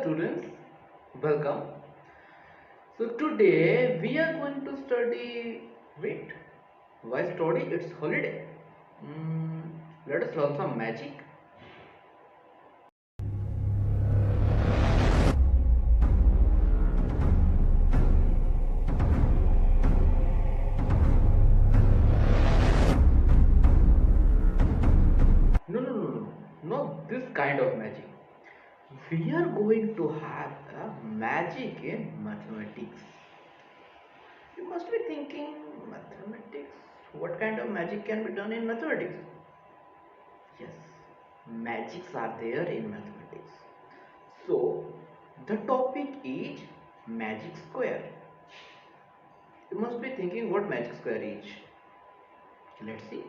students, welcome. So today we are going to study. Wait, why study? It's holiday. Hmm, Let us learn some magic. No, not this kind of magic. We are going to have a magic in mathematics. You must be thinking, mathematics? What kind of magic can be done in mathematics? Yes, magics are there in mathematics. So, the topic is magic square. You must be thinking what magic square is. Let's see.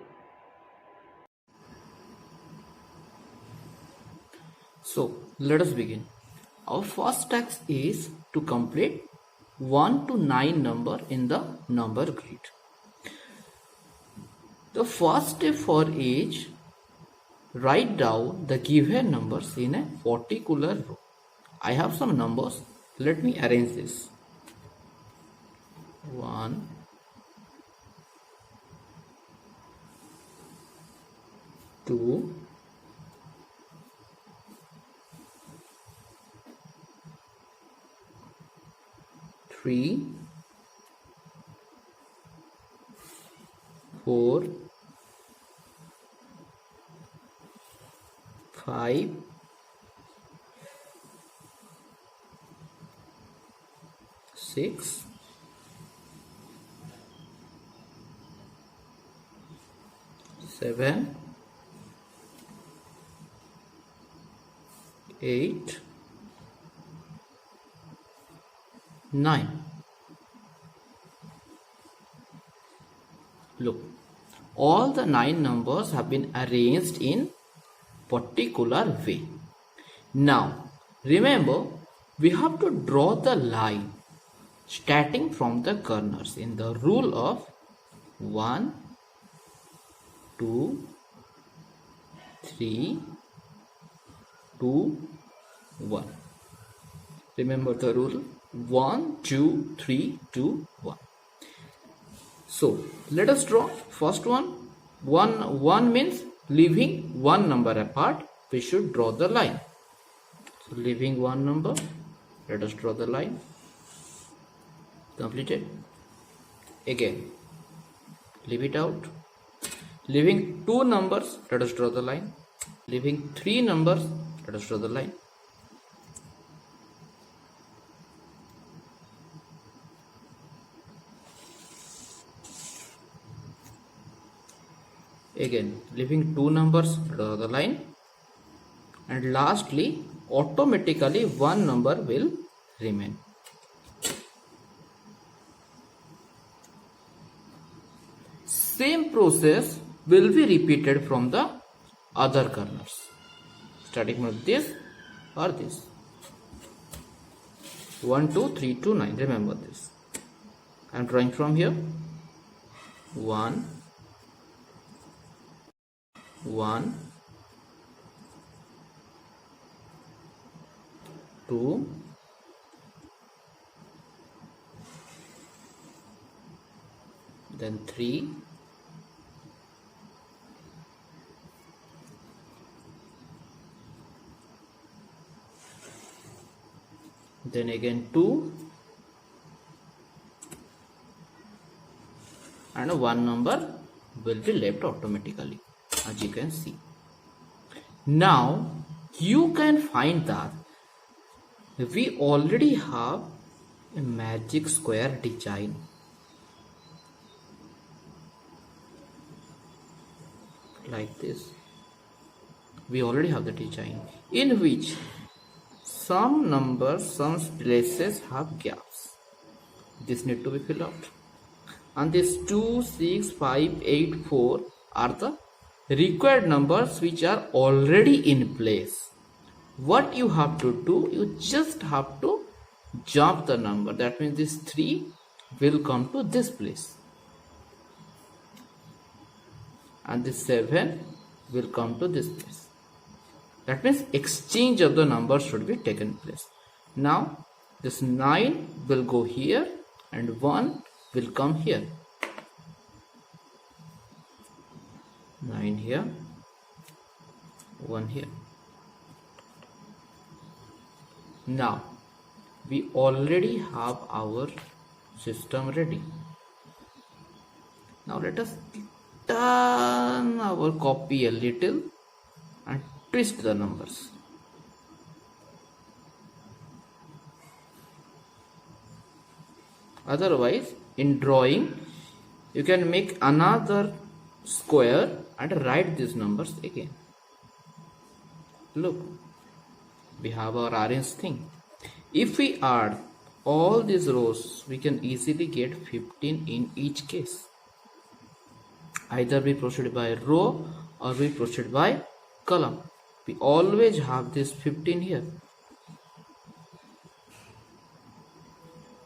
So, let us begin. Our first task is to complete 1 to 9 number in the number grid. The first step for each, write down the given numbers in a particular row. I have some numbers. Let me arrange this. 1, 2, 3, 4, 5, 6, 7, 8, 9. Look, all the 9 numbers have been arranged in particular way. Now, remember, we have to draw the line starting from the corners in the rule of 1, 2, 3, 2, 1. Remember the rule 1, 2, 3, 2, 1. So let us draw first one. 1 means leaving one number apart. We should draw the line. So leaving one number, let us draw the line. Completed. Again, leave it out. Leaving 2 numbers, let us draw the line. Leaving 3 numbers, let us draw the line. Again, leaving 2 numbers, draw the line. And lastly, automatically 1 number will remain. Same process will be repeated from the other corners. Starting with this or this. 1, 2, 3, 2, 9. Remember this. I am drawing from here. 1, 1, 2, then 3, then again 2, and 1 number will be left automatically, as you can see. Now you can find that we already have a magic square design. Like this. We already have the design in which some numbers, some places have gaps. This need to be filled out. And this 2, 6, 5, 8, 4 are the required numbers which are already in place. What you have to do, you just have to jump the number. That means this 3 will come to this place. And this 7 will come to this place. That means exchange of the numbers should be taken place. Now this 9 will go here and 1 will come here. 9 here, 1 here. Now we already have our system ready. Now let us turn our copy a little and twist the numbers. Otherwise, in drawing, you can make another square and write these numbers again. Look, we have our arranged thing. If we add all these rows, we can easily get 15 in each case. Either we proceed by row or we proceed by column. We always have this 15 here.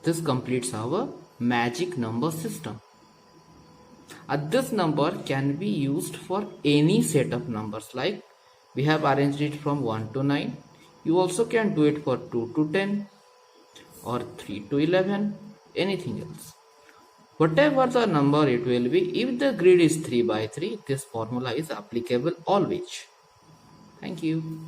This completes our magic number system. This number can be used for any set of numbers, like we have arranged it from 1 to 9. You also can do it for 2 to 10 or 3 to 11, anything else. Whatever the number it will be, if the grid is 3 by 3, this formula is applicable always. Thank you.